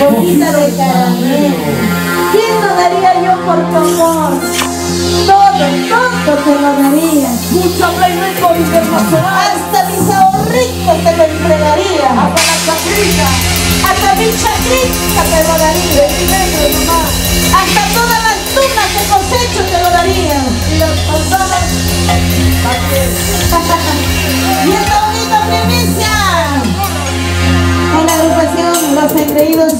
boquita de caramelo. ¿Quién no daría yo por tu amor? Todo te lo daría. Mucha Playmaker Internacional. Hasta mis ahorritos te lo entregaría. Hasta la chacrita. Hasta mi chacrita te lo daría. Hasta todas las tunas que cosecho te lo daría. Y las manzanas. Y esta bonita primicia con la agrupación Los Engreídos.